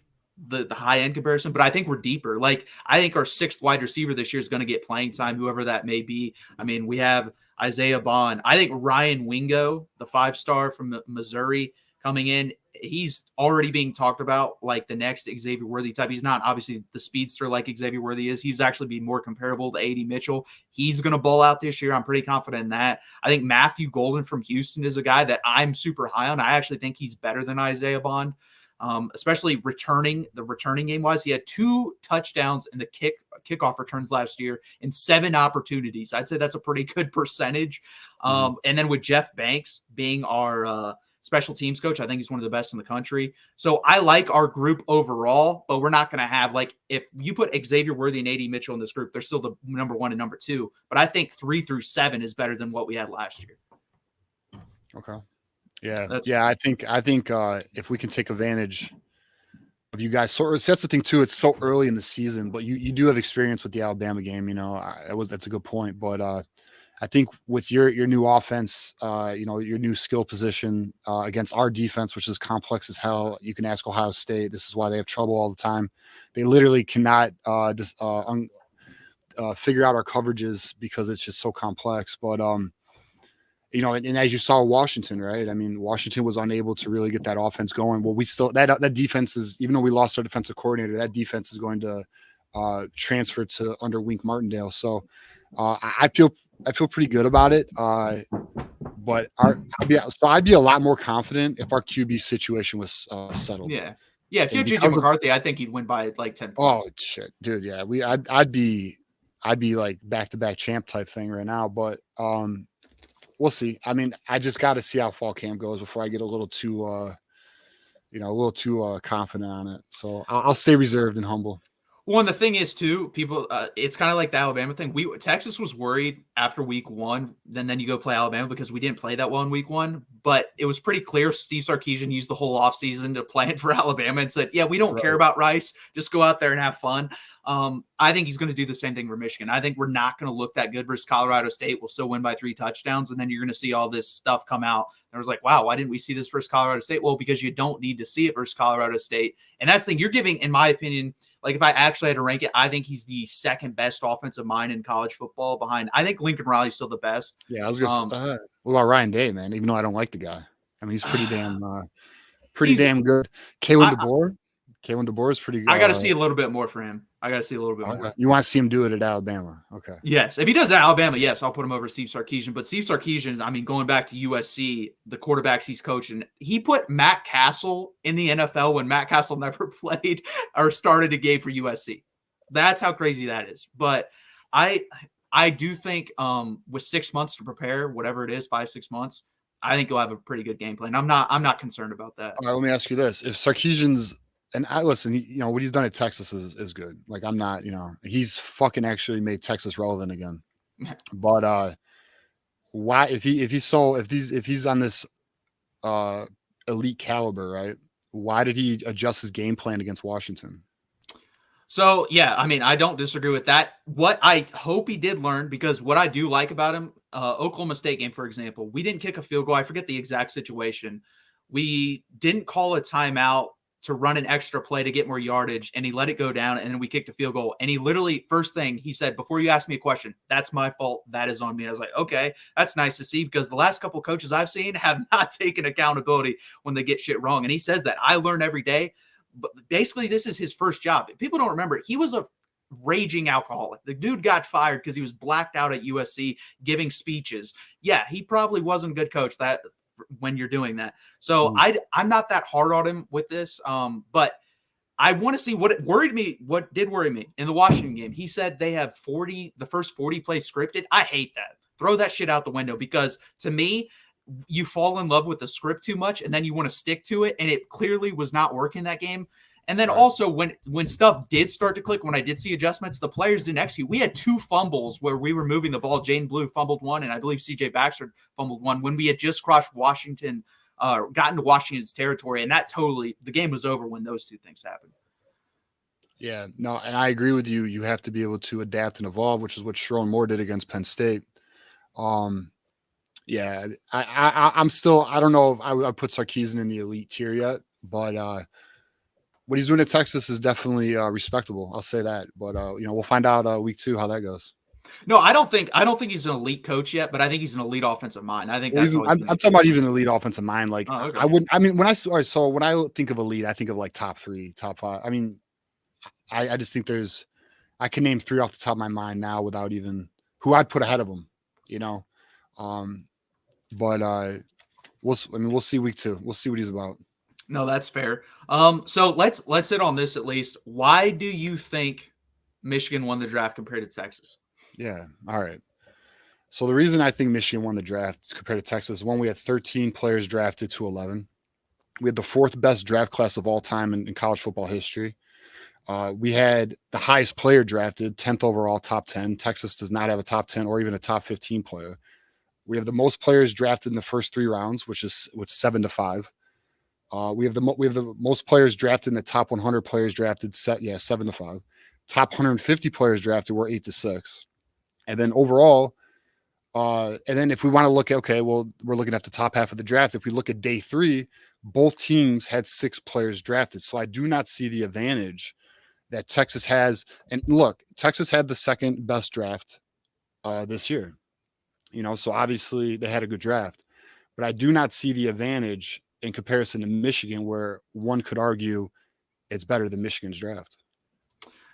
the high end comparison, but I think we're deeper. Like I think our sixth wide receiver this year is going to get playing time, whoever that may be. I mean, we have Isaiah Bond. I think Ryan Wingo, the 5-star from Missouri coming in, he's already being talked about like the next Xavier Worthy type. He's not obviously the speedster like Xavier Worthy is. He's actually be more comparable to AD Mitchell. He's going to bowl out this year. I'm pretty confident in that. I think Matthew Golden from Houston is a guy that I'm super high on. I actually think he's better than Isaiah Bond. Especially returning game wise. He had 2 touchdowns in the kickoff returns last year in 7 opportunities. I'd say that's a pretty good percentage. And then with Jeff Banks being our special teams coach, I think he's one of the best in the country. So I like our group overall, but we're not going to have like, if you put Xavier Worthy and AD Mitchell in this group, they're still the number 1 and number 2, but I think 3 through 7 is better than what we had last year. Okay. Yeah. I think if we can take advantage of you guys, so that's the thing too. It's so early in the season, but you do have experience with the Alabama game. You know, that's a good point. But I think with your new offense, you know, your new skill position against our defense, which is complex as hell. You can ask Ohio State. This is why they have trouble all the time. They literally cannot figure out our coverages because it's just so complex. But you know, and as you saw Washington, right? I mean, Washington was unable to really get that offense going. Well, we still that defense is, even though we lost our defensive coordinator, that defense is going to transfer to under Wink Martindale. So I feel pretty good about it. But I'd be a lot more confident if our QB situation was settled. Yeah. If you had JJ McCarthy, I think you'd win by like 10 points. Oh shit, dude. Yeah, I'd be like back-to-back champ type thing right now. But we'll see. I mean, I just got to see how fall camp goes before I get a little too confident on it. So I'll stay reserved and humble. Well, and the thing is too, people, it's kind of like the Alabama thing. Texas was worried after week 1, then you go play Alabama because we didn't play that well in week 1. But it was pretty clear Steve Sarkisian used the whole offseason to plan for Alabama and said, yeah, we don't care about Rice. Just go out there and have fun. I think he's going to do the same thing for Michigan. I think we're not going to look that good versus Colorado State. We'll still win by 3 touchdowns. And then you're going to see all this stuff come out. And I was like, wow, why didn't we see this versus Colorado State? Well, because you don't need to see it versus Colorado State. And that's the thing you're giving, in my opinion, like if I actually had to rank it, I think he's the second best offensive mind in college football behind. I think Lincoln Riley's still the best. Yeah, I was going to say, what about Ryan Day, man? Even though I don't like the guy. I mean, he's pretty damn good. Kalen DeBoer is pretty good. I got to see a little bit more for him. More. You want to see him do it at Alabama. Okay. Yes. If he does it at Alabama, yes, I'll put him over Steve Sarkisian. But Steve Sarkisian, I mean, going back to USC, the quarterbacks he's coaching, he put Matt Castle in the NFL when Matt Castle never played or started a game for USC. That's how crazy that is. But I do think with 6 months to prepare, whatever it is, 5-6 months, I think you'll have a pretty good game plan. I'm not concerned about that. All right, let me ask you this: if Sarkisian's, and I listen, you know what he's done at Texas is good. Like I'm not, you know, he's fucking actually made Texas relevant again. But why if he's on this elite caliber, right? Why did he adjust his game plan against Washington? So, yeah, I mean, I don't disagree with that. What I hope he did learn, because what I do like about him, Oklahoma State game, for example, we didn't kick a field goal. I forget the exact situation. We didn't call a timeout to run an extra play to get more yardage, and he let it go down, and then we kicked a field goal. And he literally, first thing he said, before you ask me a question, that's my fault. That is on me. And I was like, okay, that's nice to see, because the last couple of coaches I've seen have not taken accountability when they get shit wrong. And he says that. I learn every day. But basically, this is his first job. People don't remember, he was a raging alcoholic. The dude got fired because he was blacked out at USC giving speeches. Yeah, he probably wasn't a good coach that when you're doing that. So I'm not that hard on him with this. But I want to see what did worry me in the Washington game. He said they have the first 40 plays scripted. I hate that. Throw that shit out the window, because to me, you fall in love with the script too much and then you want to stick to it. And it clearly was not working that game. And then also when stuff did start to click, when I did see adjustments, the players didn't execute. We had 2 fumbles where we were moving the ball. Jaden Blue fumbled one, and I believe CJ Baxter fumbled one when we had just crossed Washington, gotten to Washington's territory. And the game was over when those 2 things happened. Yeah, no, and I agree with you. You have to be able to adapt and evolve, which is what Sharon Moore did against Penn State. Yeah, I'm still, I don't know if I would put Sarkisian in the elite tier yet, but what he's doing at Texas is definitely respectable. I'll say that. But we'll find out week 2 how that goes. No, I don't think he's an elite coach yet, but I think he's an elite offensive mind. I think that's I'm talking about even elite offensive mind. Like okay. I wouldn't. I mean, when I think of elite, I think of like top 3, top 5. I mean, I just think I can name 3 off the top of my mind now without even who I'd put ahead of him. But we'll see week 2. We'll see what he's about. No, that's fair. So let's hit on this at least. Why do you think Michigan won the draft compared to Texas? Yeah. All right. So the reason I think Michigan won the draft compared to Texas, one, we had 13 players drafted to 11. We had the 4th best draft class of all time in college football history. We had the highest player drafted, 10th overall, top 10. Texas does not have a top 10 or even a top 15 player. We have the most players drafted in the first 3 rounds, which 7-5. We have the most players drafted in the top 100 players drafted 7-5. Top 150 players drafted were 8-6. And then overall, and then if we want to look at, we're looking at the top half of the draft. If we look at day 3, both teams had 6 players drafted. So I do not see the advantage that Texas has. And look, Texas had the 2nd best draft this year. So obviously they had a good draft, but I do not see the advantage in comparison to Michigan, where one could argue it's better than Michigan's draft.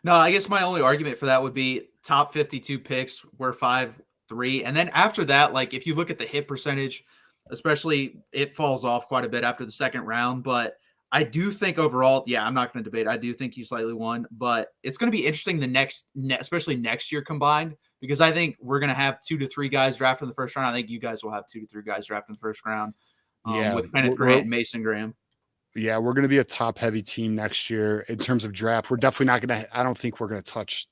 No, I guess my only argument for that would be top 52 picks were 5-3. And then after that, like if you look at the hit percentage, especially, it falls off quite a bit after the 2nd round. But I do think overall, I'm not going to debate. I do think you slightly won, but it's going to be interesting especially next year combined, because I think we're going to have 2 to 3 guys drafted in the first round. I think you guys will have 2 to 3 guys drafted in the first round. With Kenneth Grant and Mason Graham. Yeah, we're going to be a top-heavy team next year in terms of draft. We're definitely not going to – I don't think we're going to touch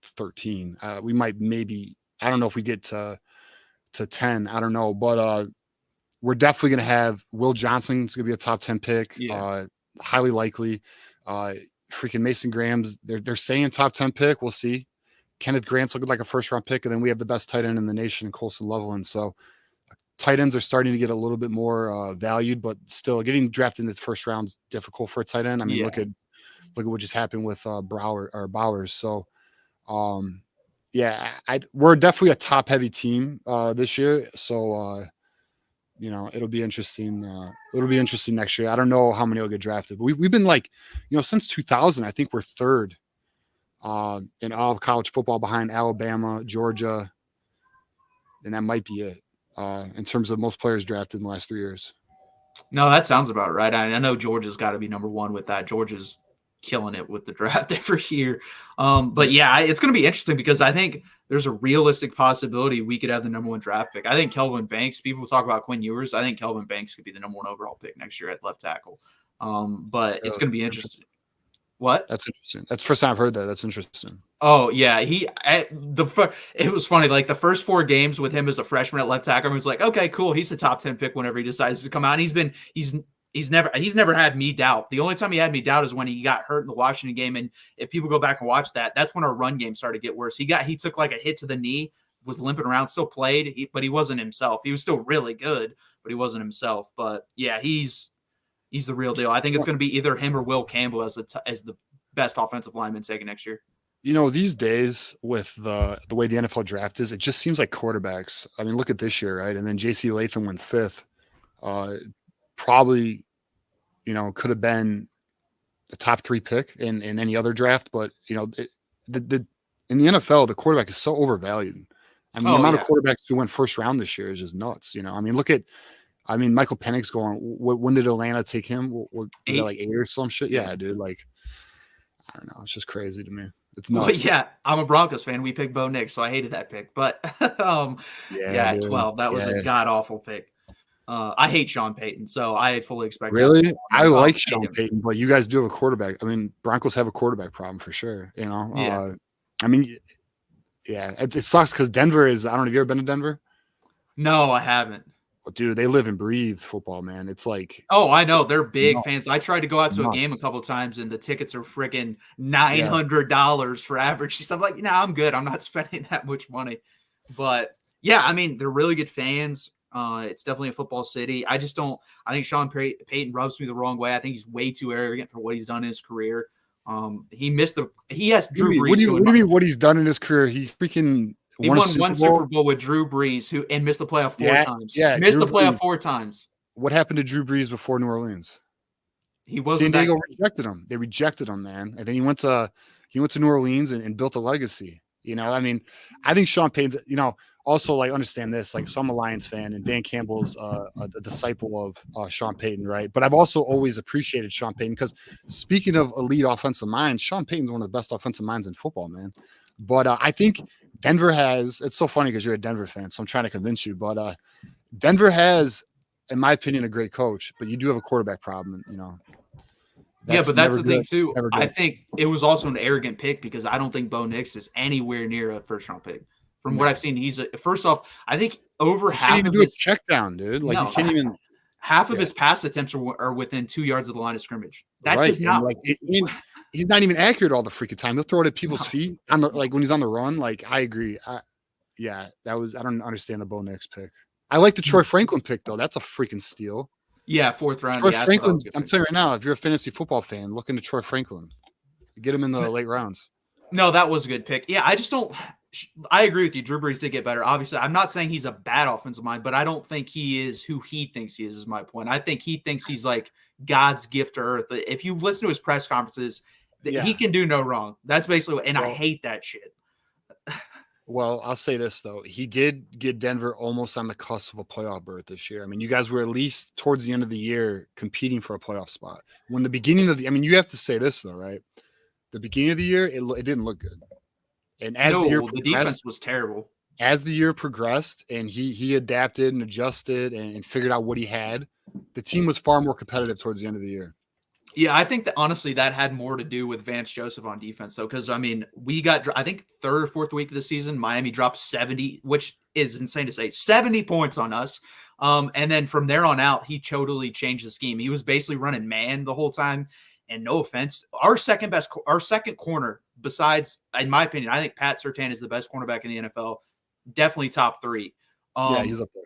13. We might I don't know if we get to 10. I don't know. But we're definitely going to have Will Johnson's going to be a top 10 pick, highly likely. Freaking Mason Graham's – they're saying top 10 pick. We'll see. Kenneth Grant's looking like a first-round pick, and then we have the best tight end in the nation in Colson Loveland. So – tight ends are starting to get a little bit more valued, but still getting drafted in the first round is difficult for a tight end. I mean, look at what just happened with Bowers. So, we're definitely a top heavy team this year. So, it'll be interesting. It'll be interesting next year. I don't know how many will get drafted, but we've been like, since 2000, I think we're 3rd in all of college football behind Alabama, Georgia, and that might be it. In terms of most players drafted in the last 3 years. No, that sounds about right. I know Georgia's got to be number 1 with that. Georgia's killing it with the draft every year. But it's going to be interesting, because I think there's a realistic possibility we could have the number 1 draft pick. I think Kelvin Banks, people talk about Quinn Ewers. I think Kelvin Banks could be the number 1 overall pick next year at left tackle. But it's going to be interesting. What? That's interesting. That's the first time I've heard that. That's interesting. Oh yeah, it was funny. Like the first 4 games with him as a freshman at left tackle, I was like, okay, cool. He's a top 10 pick whenever he decides to come out. And he's never had me doubt. The only time he had me doubt is when he got hurt in the Washington game. And if people go back and watch that, that's when our run game started to get worse. He took like a hit to the knee, was limping around, still played, but he wasn't himself. He was still really good, but he wasn't himself. But yeah, he's He's the real deal. I think it's going to be either him or Will Campbell as the best offensive lineman taken next year. These days with the way the NFL draft is, it just seems like quarterbacks. I mean, look at this year, right? And then J.C. Latham went 5th. Probably, could have been the top 3 pick in any other draft, but in the NFL, the quarterback is so overvalued. I mean, the amount of quarterbacks who went first round this year is just nuts. I mean, look at, Michael Penix going. When did Atlanta take him? Was that like 8 or some shit? Yeah, dude. Like, I don't know. It's just crazy to me. It's nuts. Well, yeah, I'm a Broncos fan. We picked Bo Nix, so I hated that pick. But at 12, that was a god awful pick. I hate Sean Payton, so I fully expect. Really, I like Sean Payton, but you guys do have a quarterback. I mean, Broncos have a quarterback problem for sure. Yeah. I mean, yeah, it sucks because Denver is. I don't know. Have you ever been to Denver? No, I haven't. Well, dude, they live and breathe football, man. It's like, oh, I know they're big fans. I tried to go out to a game a couple times, and the tickets are freaking $900 for average. So I'm like, I'm good. I'm not spending that much money. But yeah, I mean, they're really good fans. It's definitely a football city. I just don't. I think Sean Payton rubs me the wrong way. I think he's way too arrogant for what he's done in his career. He has Drew Brees. What do you mean? What he's done in his career? He won one Super Bowl with Drew Brees, and missed the playoff 4 times. Yeah, missed the playoff 4 times. What happened to Drew Brees before New Orleans? He wasn't. San Diego rejected him. They rejected him, man. And then he went to New Orleans and built a legacy. I mean, I think Sean Payton's. Also, like, understand this. Like, so I'm a Lions fan, and Dan Campbell's a disciple of Sean Payton, right? But I've also always appreciated Sean Payton because, speaking of elite offensive minds, Sean Payton's one of the best offensive minds in football, man. But I think Denver has. It's so funny because you're a Denver fan, so I'm trying to convince you. But Denver has, in my opinion, a great coach, but you do have a quarterback problem. But that's the thing too. I think it was also an arrogant pick because I don't think Bo Nix is anywhere near a first round pick. From what I've seen, he's first off, I think over half of his check down, dude. Like, you can't even. Half of his pass attempts are within 2 yards of the line of scrimmage. That does not he's not even accurate all the freaking time. He'll throw it at people's feet like when he's on the run. Like, I agree. I don't understand the Bo Nix pick. I like the Troy Franklin pick though. That's a freaking steal. Yeah, 4th round. Troy Franklin. I'm telling you right now, if you're a fantasy football fan, look into Troy Franklin. Get him in the late rounds. No, that was a good pick. Yeah, I just don't. I agree with you. Drew Brees did get better. Obviously, I'm not saying he's a bad offensive mind, but I don't think he is who he thinks he is my point. I think he thinks he's like God's gift to earth. If you listen to his press conferences, he can do no wrong. That's basically, and I hate that shit. Well, I'll say this, though. He did get Denver almost on the cusp of a playoff berth this year. I mean, you guys were at least towards the end of the year competing for a playoff spot. When the beginning of you have to say this, though, right? The beginning of the year, it didn't look good. And as the defense was terrible. As the year progressed and he adapted and adjusted and figured out what he had, the team was far more competitive towards the end of the year. Yeah, I think that honestly that had more to do with Vance Joseph on defense, though, because I mean, we got, I think, 3rd or 4th week of the season, Miami dropped 70, which is insane to say, 70 points on us. And then from there on out, he totally changed the scheme. He was basically running man the whole time. And no offense, our second corner, besides, in my opinion, I think Pat Surtain is the best cornerback in the NFL. Definitely top 3. Yeah, he's up there.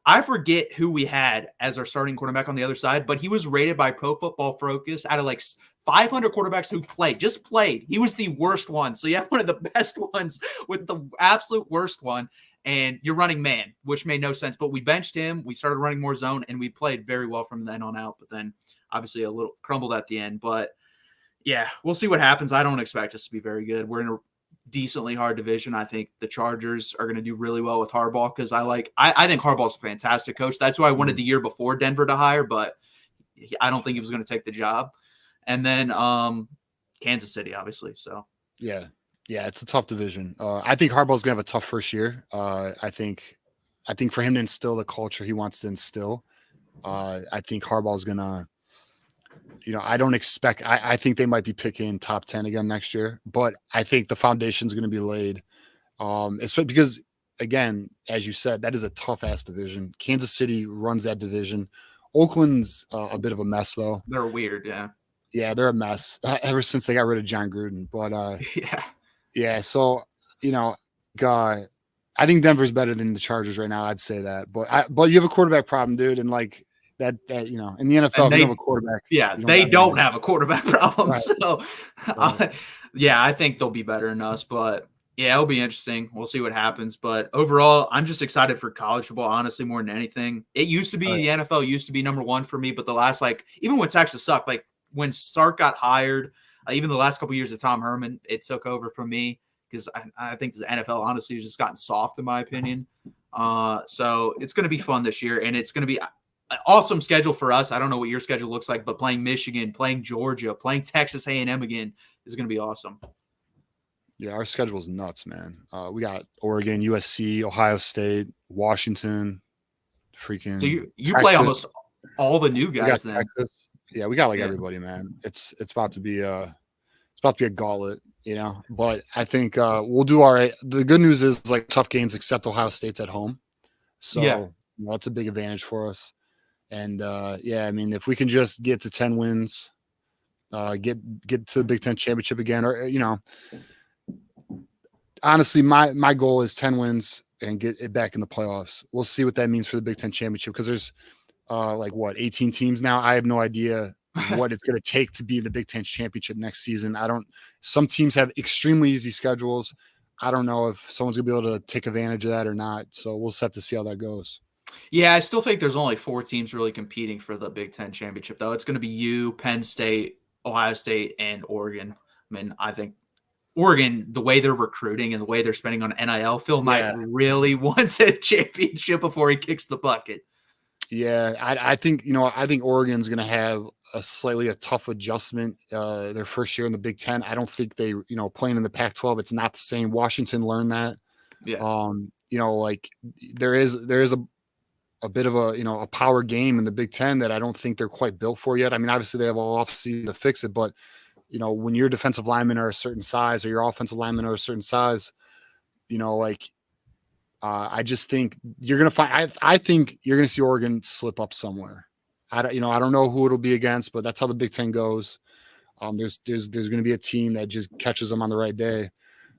I forget who we had as our starting quarterback on the other side, but he was rated by Pro Football Focus out of like 500 quarterbacks who played. He was the worst one. So you have one of the best ones with the absolute worst one, and you're running man, which made no sense. But we benched him. We started running more zone, and we played very well from then on out. But then obviously a little crumbled at the end. But yeah, we'll see what happens. I don't expect us to be very good. We're in a decently hard division. I think the Chargers are going to do really well with Harbaugh because I think Harbaugh's a fantastic coach. That's who I wanted the year before Denver to hire, but I don't think he was going to take the job. And then Kansas City, obviously. So yeah, it's a tough division. I think Harbaugh's going to have a tough first year. I think for him to instill the culture he wants to instill, I think Harbaugh's going to. I don't expect. I think they might be picking top 10 again next year, but I think the foundation is going to be laid. Especially because, again, as you said, that is a tough ass division. Kansas City runs that division. Oakland's a bit of a mess, though. They're weird, yeah. Yeah, they're a mess ever since they got rid of John Gruden. But yeah. So God, I think Denver's better than the Chargers right now. I'd say that, but you have a quarterback problem, dude, and like. that in the NFL, And if you don't have a quarterback. Yeah, You they got don't anything. have a quarterback problem. Right. So, yeah, I think they'll be better than us. But yeah, it'll be interesting. We'll see what happens. But overall, I'm just excited for college football, honestly, more than anything. It used to be Right. the NFL used to be number one for me, but the last even when Texas sucked, like when Sark got hired, even the last couple of years of Tom Herman, it took over from me because I think the NFL honestly has just gotten soft in my opinion. So it's going to be fun this year, and it's going to be awesome schedule for us. I don't know what your schedule looks like, but playing Michigan, playing Georgia, playing Texas A&M again is going to be awesome. Yeah, our schedule is nuts, man. We got Oregon, USC, Ohio State, Washington, freaking So you play Texas. almost all the new We guys got then. Texas. Yeah, we got like Yeah. everybody, man. It's about to be a gauntlet, But I think we'll do all right. The good news is like tough games, except Ohio State's at home, so that's a big advantage for us. And I mean, if we can just get to 10 wins, get to the Big Ten championship again, or honestly, my goal is 10 wins and get it back in the playoffs. We'll see what that means for the Big Ten championship because there's 18 teams now. I have no idea what it's going to take to be the Big Ten championship next season. Some teams have extremely easy schedules. I don't know if someone's gonna be able to take advantage of that or not. So we'll just have to see how that goes. Yeah, I still think there's only 4 teams really competing for the Big Ten championship, though. It's going to be you, Penn State, Ohio State, and Oregon. I mean, I think Oregon, the way they're recruiting and the way they're spending on NIL, Phil Knight really wants a championship before he kicks the bucket. Yeah, I think Oregon's going to have a tough adjustment their first year in the Big Ten. I don't think they, playing in the Pac-12, it's not the same. Washington learned that. Yeah. There is a bit of a power game in the Big Ten that I don't think they're quite built for yet. I mean, obviously they have all offseason to fix it, but when your defensive linemen are a certain size or your offensive linemen are a certain size, I just think you're going to find, I think you're going to see Oregon slip up somewhere. I don't know who it'll be against, but that's how the Big Ten goes. There's going to be a team that just catches them on the right day.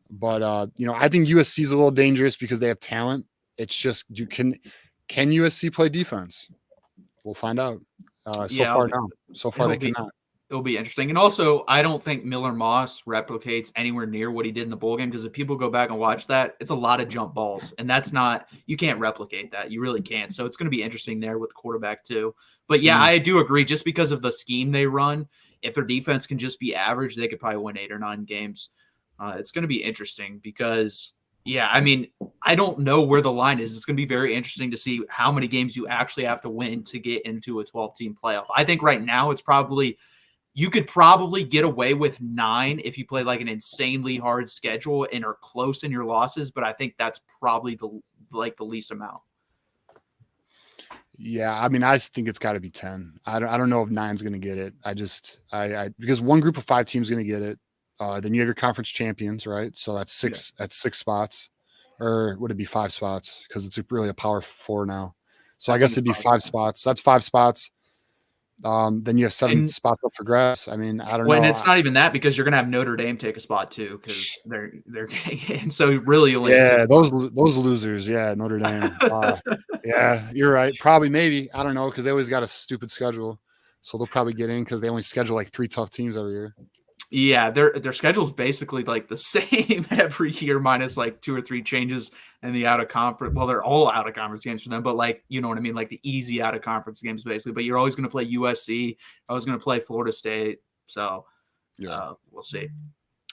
But, I think USC is a little dangerous because they have talent. It's just, can USC play defense? We'll find out. So far they cannot. It'll be interesting. And also, I don't think Miller Moss replicates anywhere near what he did in the bowl game because if people go back and watch that, it's a lot of jump balls. And you can't replicate that. You really can't. So it's going to be interesting there with the quarterback too. But yeah, I do agree. Just because of the scheme they run, if their defense can just be average, they could probably win 8 or 9 games. It's going to be interesting because, I mean, I don't know where the line is. It's going to be very interesting to see how many games you actually have to win to get into a 12-team playoff. I think right now you could probably get away with 9 if you play like an insanely hard schedule and are close in your losses, but I think that's probably the least amount. Yeah, I mean, I think it's got to be 10. I don't know if 9's going to get it. Because one group of 5 teams going to get it. Then you have your conference champions, right? So that's 6. Yeah. That's 6 spots, or would it be 5 spots? Because it's really a power 4 now. So I guess it'd be 5 spots. That's 5 spots. Then you have 7 spots up for grabs. I mean, I don't know. And it's not even that because you're going to have Notre Dame take a spot too because they're getting in. So really, only those losers. Yeah, Notre Dame. Yeah, you're right. Probably, maybe. I don't know because they always got a stupid schedule, so they'll probably get in because they only schedule like 3 tough teams every year. Yeah, their schedule's basically like the same every year, minus like 2 or 3 changes in the out of conference. Well, they're all out of conference games for them, but like, you know what I mean? Like the easy out of conference games, basically. But you're always going to play USC. Always going to play Florida State. So we'll see.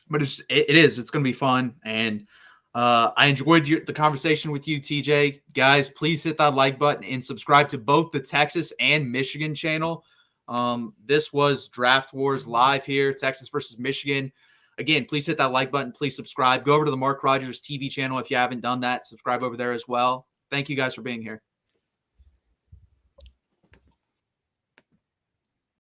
But it's going to be fun. And I enjoyed the conversation with you, TJ. Guys, please hit that like button and subscribe to both the Texas and Michigan channel. This was Draft Wars live here, Texas versus Michigan. Again, please hit that like button. Please subscribe. Go over to the Mark Rogers TV channel if you haven't done that. Subscribe over there as well. Thank you guys for being here.